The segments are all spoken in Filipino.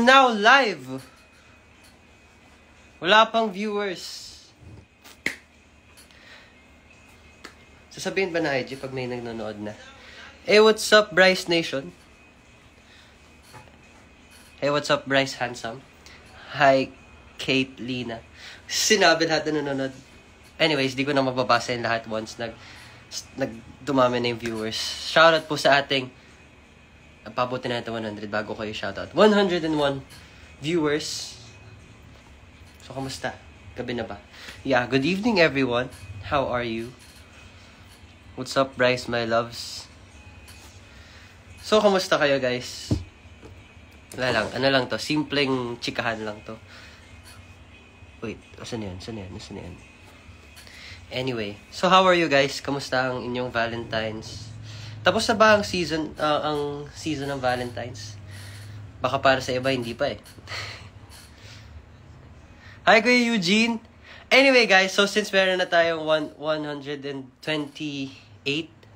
now live. Wala pang viewers. Sasabihin ba na IG pag may nagnonood na? Hey, what's up, Bryce Nation? Hey, what's up, Bryce Handsome? Hi, Kate Lina. Sinabi lahat na nanonood. Anyways, di ko na mababasa yung lahat once dumami na yung viewers. Shoutout po sa ating pabuti na ito 100 bago kayo shoutout. 101 viewers. So, kamusta? Gabi na ba? Yeah, good evening everyone. How are you? What's up, Bryce, my loves? So, kamusta kayo, guys? Wala lang. Ano lang to? Simpleng chikahan lang to. Wait, asan yan? Asan yan? Anyway, so how are you guys? Kamusta ang inyong Valentine's? Tapos na ba ang season ng Valentine's? Baka para sa iba, hindi pa eh. Hi, Kuya Eugene! Anyway, guys, so since meron na tayong 128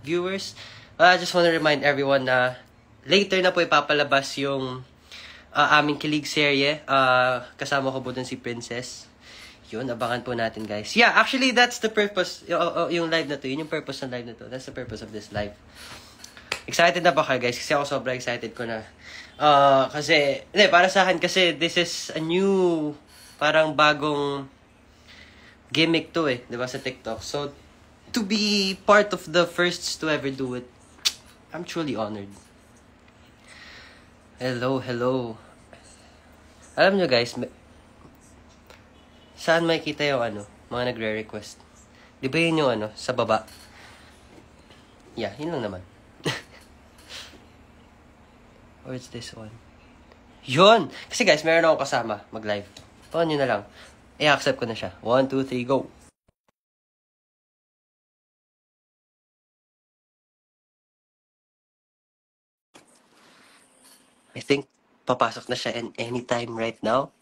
viewers, I just want to remind everyone na later na po ipapalabas yung aming kilig serye. Kasama ko po dun si Princess. Yun, abangan po natin, guys. Yeah, actually, that's the purpose. Yung live na to, yun yung purpose ng live na to. That's the purpose of this live. Excited na ba kayo, guys? Kasi ako sobrang excited ko na. Kasi, para sa akin, kasi this is a new, parang bagong gimmick to eh, di ba, sa TikTok. So, to be part of the firsts to ever do it, I'm truly honored. Hello. Alam nyo, guys, saan makikita yung mga nagre-request? Di ba yun yung sa baba? Yeah, yun lang naman. Or it's this one. Yun! Kasi guys, meron akong kasama mag-live. Paano nyo na lang. I-accept ko na siya. 1, 2, 3, go! I think papasok na siya anytime right now.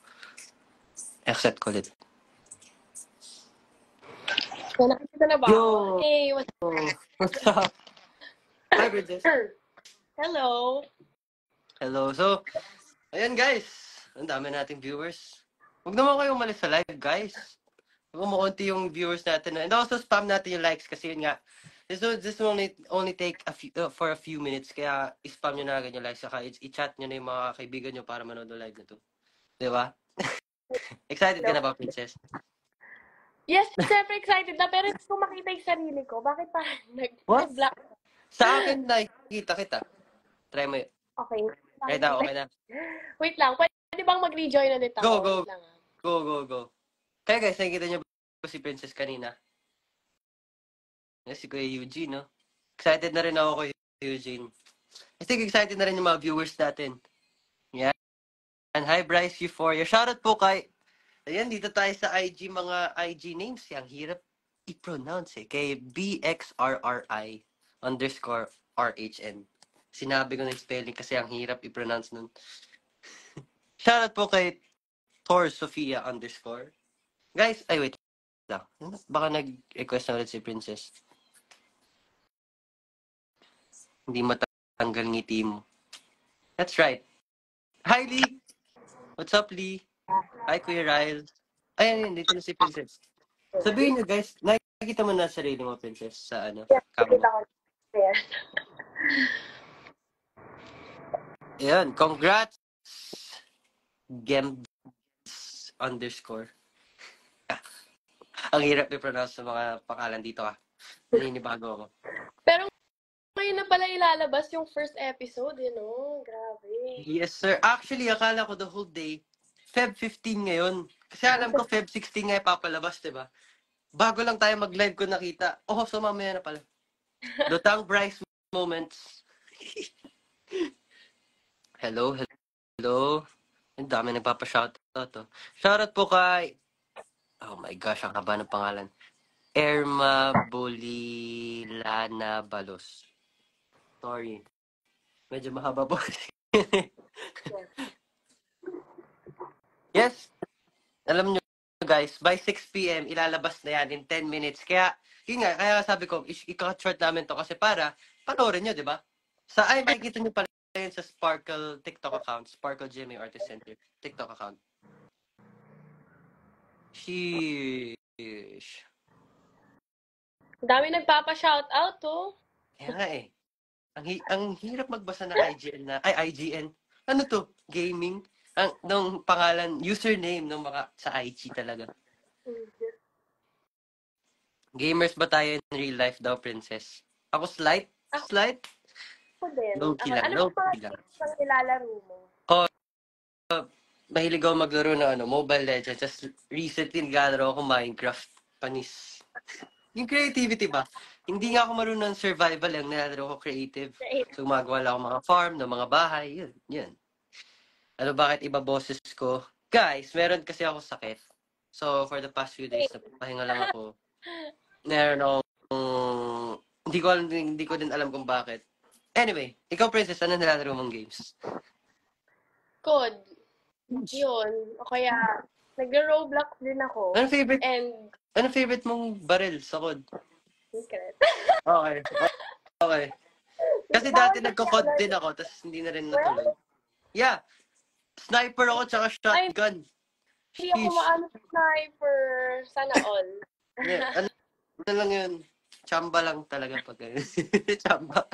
Accept ko ulit. So, nakikita na ba? Yo! Hey, what's up? Hi, Bridges. Hello. So, ayan guys. Ang dami nating viewers. Huwag naman kayo umalis sa live, guys. Huwag makunti yung viewers natin. And also, spam natin yung likes kasi yun nga. This will only take for a few minutes. Kaya, spam nyo na agad yung likes. Saka, i-chat nyo na yung mga kaibigan nyo para manood ng live na to. Diba? Excited ka na ba, Princess? Yes, syempre excited na. Pero hindi ko makita yung sarili ko. Bakit parang nag-black? Sa akin, nakikita kita. Try mo yun. Okay. Okay na. Wait lang. Pwede bang mag-rejoin ulit ako? Go. Kaya guys, nakikita niyo ba si Princess kanina? Yes, si Kuya Eugene, no? Excited na rin ako, Kuya Eugene. I think excited na rin yung mga viewers natin. Yan. And hi, Bryce Euphoria. Shoutout po kay... Ayan, dito tayo sa mga IG names. Yang hirap i-pronounce eh. Kay BXRRI_RHN. Sinabi ko na yung spelling kasi ang hirap i-pronounce nun. Shoutout po kay Thor Sophia _ Guys, ay wait lang. Baka nag-request na ulit si Princess. Hindi matanggal ngiti mo. That's right. Hi, Lee! What's up, Lee? Hi, Kuya Ryle. Ayan, dito na si Princess. Sabihin nyo, guys, nakikita mo na sarili mo, Princess, sa camera. Ayan, congrats! Gems _ Ang hirap i-pronounce sa mga pangalan dito naninibago ako. Pero ngayon na pala ilalabas yung first episode, Grabe. Yes, sir. Actually, akala ko the whole day, Feb 15 ngayon. Kasi alam ko Feb 16 nga ipapalabas, diba? Bago lang tayo mag-live ko nakita. Oh, so mamaya na pala. Lutang Bryce moments. Hello. Ang dami nagpapa-shoutout. Shoutout po kay... Oh my gosh, ang haba ng pangalan. Erma Bolilana Balos. Sorry. Medyo mahaba po. Yes. Alam nyo guys, by 6 p.m. ilalabas na yan in 10 minutes. Kaya, yun nga, kaya sabi ko, i-cut short namin to kasi para panoorin nyo, di ba? Makikita nyo pala yun sa Sparkle TikTok account. Sparkle GMA Artist Center TikTok account. Sheesh. Dami nagpapa-shoutout, oh. Kaya nga eh. Ang hirap magbasa ng IGN. Ano to? Gaming? Nung pangalan, username ng mga sa IG talaga. Gamers ba tayo in real life daw, Princess? Ako slight? Slight? Ako din. Low-key lang. Ano ba Low-key lang. ang nilalaro mo? Mahilig ako maglaro ng Mobile Legends. Just recently, naglalaro ako Minecraft. Panis. Yung creativity ba? Hindi nga ako marunong ng survival lang. Nilalaro ko creative. So, gumagawa lang ako mga farm, ng mga bahay. Yun. Ano, bakit iba boses ko? Guys, meron kasi ako sakit. So, for the past few days, napahinga lang ako. Meron akong... Hindi ko din alam kung bakit. Anyway, ikaw, Princess, ano nilalaro mong games? COD. Yun. O kaya, nag-Roblox din ako. Ano favorite mong baril sa COD? Secret. Okay. Kasi dati nagko-COD din ako, tapos hindi na rin natuloy. Yeah. Sniper ako, tsaka shotgun. Hindi ako maano sniper. Sana all. Yeah. Ano lang yun? Chamba lang talaga pag Chamba.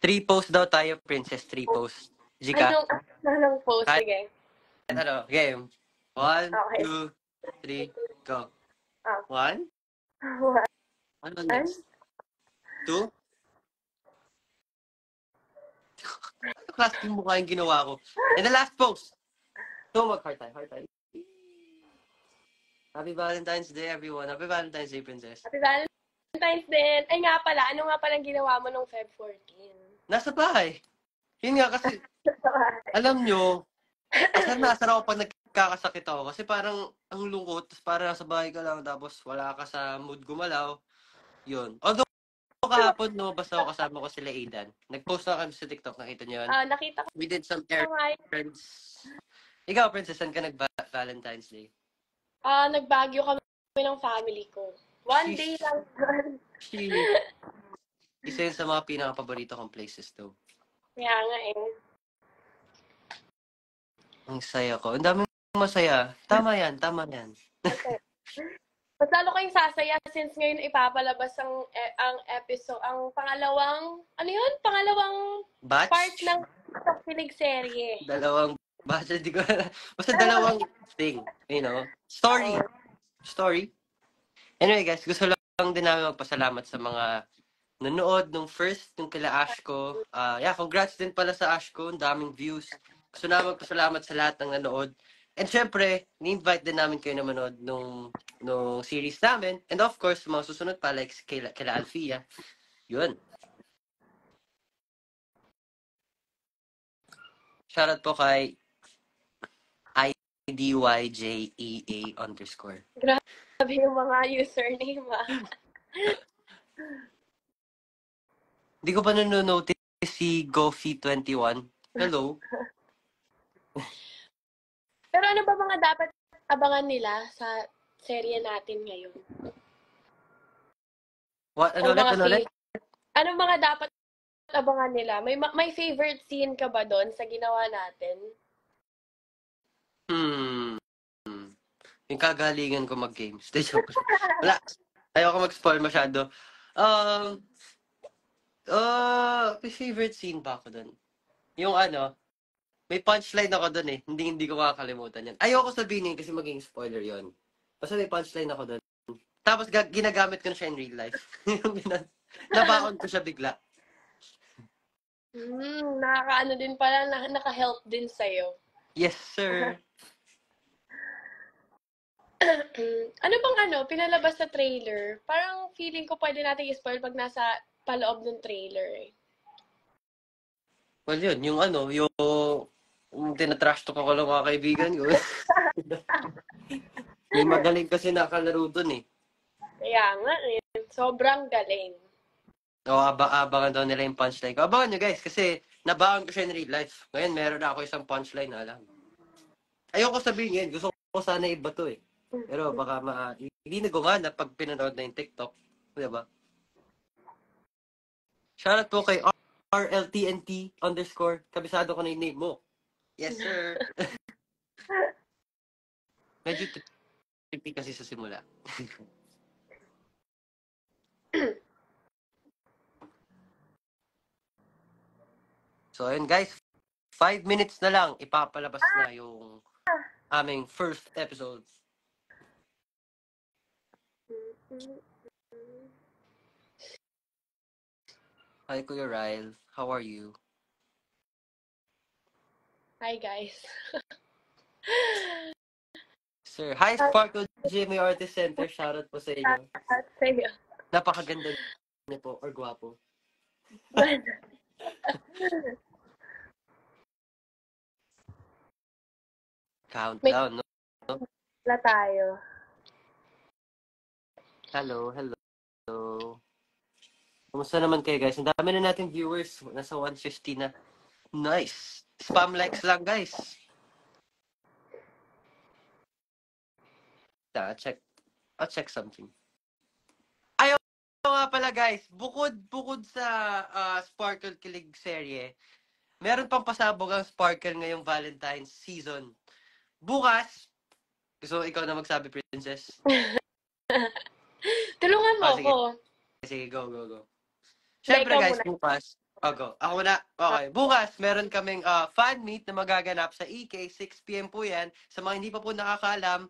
3 post daw tayo, Princess. 3 post. Jika. Anong post? Sige. Game. 1, 2, 3, go. 1? Ano next? 2? Class yung mukha yung ginawa ko. And the last post. So, mag-heart time. Happy Valentine's Day, everyone. Happy Valentine's Day, Princess. Happy Valentine's Day. Ay nga pala, ano nga palang ginawa mo nung Feb 14? Nasa bahay. Yun nga kasi, alam nyo, asar ako pag nagkakasakit ako. Kasi parang ang lungkot, parang nasa bahay ka lang, tapos wala ka sa mood gumalaw. Yun. Although, kahapon, lumabas ako kasama ko sila Aidan. Nag-post na kami sa TikTok, nakita nyo yun? Nakita ko. We did some errands. Ikaw, Princess, saan ka nag-Valentine's Day? Nag-Baguio kami ng family ko. One day lang. Isa yun sa mga pinaka-paborito kong places daw. Kaya nga eh. Ang saya ko. Ang daming masaya. Tama yan. Okay. Mas lalo kayong sasaya since ngayon ipapalabas ang episode, ang pangalawang, ano yun? Pangalawang batch? Part ng Pilig serye. Dalawang batch, di ko basta dalawang thing, you know? Story. Anyway guys, gusto lang din namin magpasalamat sa mga nanood nung kila Ashko. Congrats din pala sa Ashko. Ang daming views. Gusto namin magpasalamat sa lahat ng nanood. And syempre, ni-invite din namin kayo na manood nung series namin. And of course, mga susunod pa, like kila Alfia. Yun. Shoutout po kay IDYJEA_. Grabe yung mga username, Hindi ko pa nanonotice si Gofi21. Hello. Pero ano ba mga dapat abangan nila sa serye natin ngayon? Ano mga dapat abangan nila? May favorite scene ka ba doon sa ginawa natin? Yung kagalingan ko mag-games. Wala. Ayoko mag-spoil masyado. May favorite scene ba ako doon? Yung may punchline ako doon eh. Hindi ko kakalimutan yan. Ayoko sabihin kasi maging spoiler yon. Basta may punchline ako doon. Tapos ginagamit ko na siya in real life. Nabaon ko siya bigla. Nakakaano din pala, naka-help din sa'yo. Yes, sir. Ano bang pinalabas sa trailer? Parang feeling ko pwede natin i-spoil pag nasa paloob ng trailer eh. Well, yun. Yung tinatrash talk ako lang mga kaibigan ko. May magaling kasi nakalaro dun eh. Kaya nga eh. Sobrang galing. Abangan daw nila yung punchline ko. Abangan nyo guys, kasi nabaon ko siya in real life. Ngayon, meron na ako isang punchline na alam. Ayoko sabihin yun. Gusto ko sana iba to eh. Pero baka hindi na gumana pag pinanood na yung TikTok. Diba? Shoutout po kay RLTNT _ kabisado ko na yung name mo. Yes, sir. Medyo trippy kasi sa simula. So, ayun guys. 5 minutes na lang, ipapalabas na yung aming first episode. Hi, Kuya Ryle. How are you? Hi, guys. Sir, hi Sparkle Jimmy Artist Center. Shoutout po sa inyo. At sa'yo. Napakaganda niyo po, or gwapo. Countdown, no? Wala tayo. Hello. Kumusta naman kayo, guys? Ang dami na nating viewers. Nasa 150 na. Nice. Spam likes lang, guys. I'll check something. Ayaw nga pala, guys. Bukod sa Sparkle Kilig serye, meron pang pasabog ang Sparkle ngayong Valentine's season. Bukas, gusto ikaw na magsabi, Princess? Tulungan mo ako. Sige, go. Siyempre, guys, bukas. Go. Ako na. Okay. Bukas, meron kaming fan meet na magaganap sa EK. 6 p.m. po yan. Sa mga hindi pa po nakakaalam,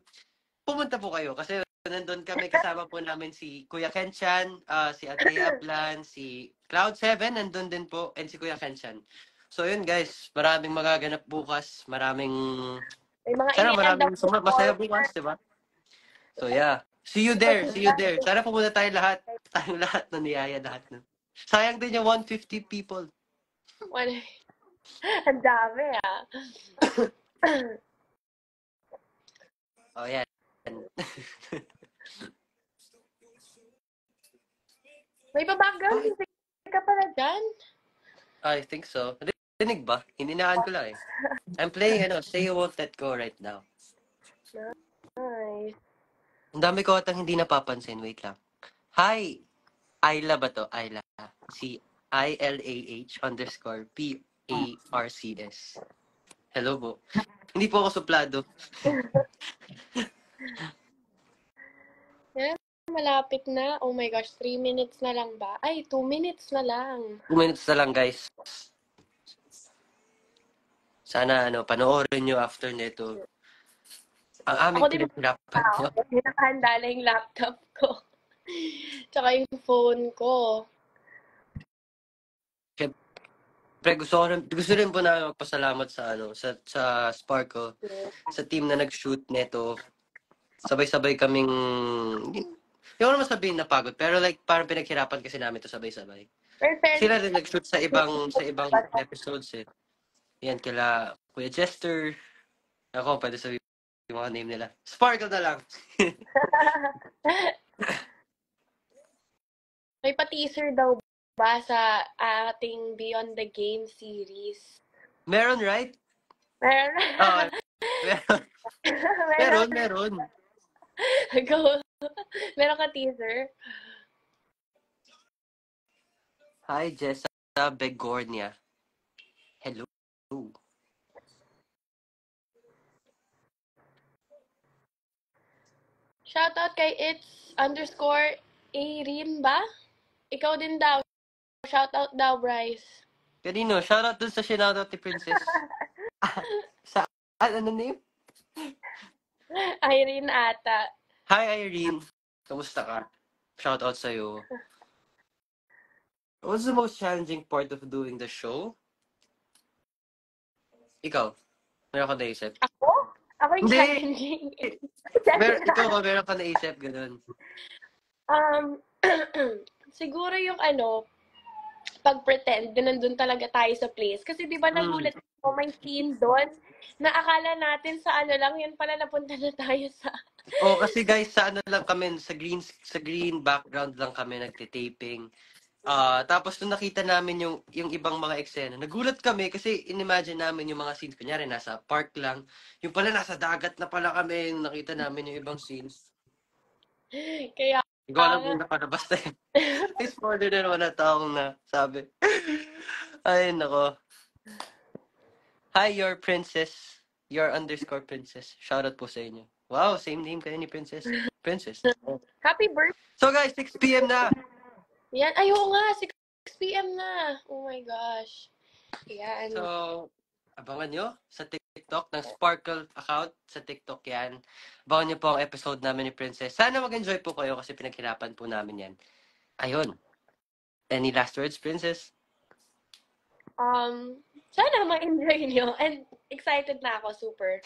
pumunta po kayo. Kasi nandun kami, kasama po namin si Kuya Kenchan, si Andrea Plan, si Cloud7, nandun din po, and si Kuya Kenchan. So, yun, guys. Maraming magaganap bukas. Maraming masaya bukas, diba? So, yeah. See you there. Sana pumunta tayo lahat. Tayong lahat na niyaya, lahat na. Sayang din yung 150 people. Ang dami, Oh, yan. May background music ka pala dyan? I think so. Dinig ba? Hininaan ko lang eh. I'm playing, Say You Won't Let Go right now. Nice. Ang dami ko atang hindi napapansin. Wait lang. Hi! Ayla ba to? Ayla. Si ILAH_PARCS. Hello po. Hindi po ako suplado. Malapit na. Oh my gosh, 3 minutes na lang ba? Ay, 2 minutes na lang. 2 minutes na lang, guys. Sana, panoorin nyo after nito. Ang aming pinaghirapan nyo. Hinakahanda na yung laptop ko. Tsaka yung phone ko. Siyempre, gusto rin po namin magpasalamat sa Sparkle, sa team na nag-shoot nito. Sabay-sabay kaming, hindi ko naman sabihin napagod, pero like, parang pinaghirapan kasi namin to sabay-sabay. Sila rin nag-shoot sa ibang episodes eh. Yan, kila Kuya Jester. Ako, pwede sabihin yung mga name nila. Sparkle na lang. May pa-teaser daw ba sa ating Beyond the Game series? Meron, right? Meron. Meron. Go. Meron ka teaser? Hi, Jessa Begornia. Hello. Shoutout kay its_Arin ba? Ikaw din daw. Shoutout daw, Bryce. Kanino? Shoutout dun sa shoutout ni Princess. Ano name? Irene ata. Hi, Irene. Kamusta ka? Shoutout sa'yo. What's the most challenging part of doing the show? Ikaw? Meron ka naisip? Ako? Ako yung challenging. Meron ka naisip, ganun. Siguro yung pag-pretend na nandun talaga tayo sa place. Kasi di ba nagulat ko may scene doon na akala natin sa lang, yun pala napunta na tayo sa... Kasi guys, sa lang kami, sa green background lang kami nagtitaping. Tapos nung nakita namin yung ibang mga eksena, nagulat kami kasi inimagine namin yung mga scenes. Kunyari, nasa park lang. Yung pala, nasa dagat na pala kami. Nakita namin yung ibang scenes. Kaya Hindi ko alam kung nakalabas na yun. May spoiler na naman na taong na sabi. Ay, nako. Hi, your princess. Your underscore princess. Shoutout po sa inyo. Wow, same name kayo ni Princess. Princess. Happy birthday. So guys, 6 p.m. na. Yan. Ay, oo nga. 6 p.m. na. Oh my gosh. Yan. So, abangan nyo sa TikTok ng Sparkle account. Sa TikTok yan. Abangan nyo po ang episode namin ni Princess. Sana mag-enjoy po kayo kasi pinaghirapan po namin yan. Ayun. Any last words, Princess? Sana ma-enjoy nyo. And excited na ako, super.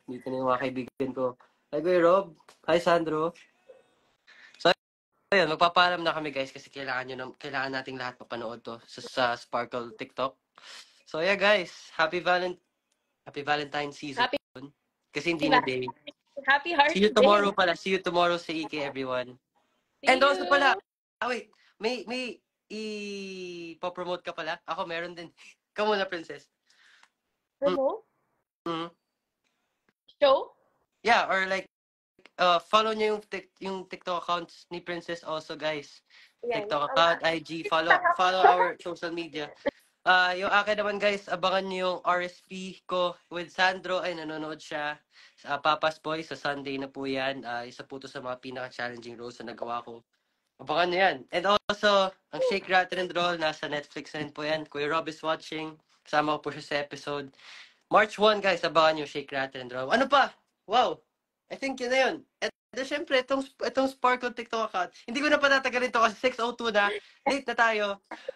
Dito na yung mga kaibigan ko. Hi, Kuya Rob. Hi, Sandro. So, ayun, magpapaalam na kami guys kasi kailangan nating lahat mapanood to sa Sparkle TikTok. So, yeah guys. Happy Valentine's season. Kasi hindi na day. Happy Heart See you tomorrow pala. See you tomorrow sa EK, everyone. See And also you. pala, wait, may i-promote ka pala? Ako meron din. Ikaw muna, Princess. Ano? Mm. Show? Yeah, or like, follow niyo yung TikTok accounts ni Princess also, guys. Yan. TikTok account, IG, follow our social media. Yung akin naman, guys, abangan niyo yung RSP ko with Sandro. Ay, nanonood siya sa Papa's Boy. Sa Sunday na po yan. Isa po to sa mga pinaka-challenging roles na nagawa ko. Abangan niyo yan. And also, ang Shake, Rattle, and Roll, nasa Netflix na rin po yan. Kuya Rob is watching. Kasama ko po siya sa episode. March 1, guys, abangan niyo Shake, Rattle, and Roll. Ano pa? Wow! I think yun na yun. At syempre, itong Sparkle TikTok account, hindi ko na patatagalin to kasi 6:02 na. Late na tayo.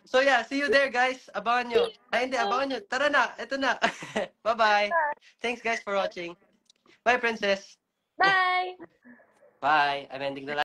So yeah, see you there, guys. Abangan nyo. Ay, hindi, abangan nyo. Tara na. Ito na. Bye-bye. Thanks, guys, for watching. Bye, Princess. Bye! Bye. I'm ending the live.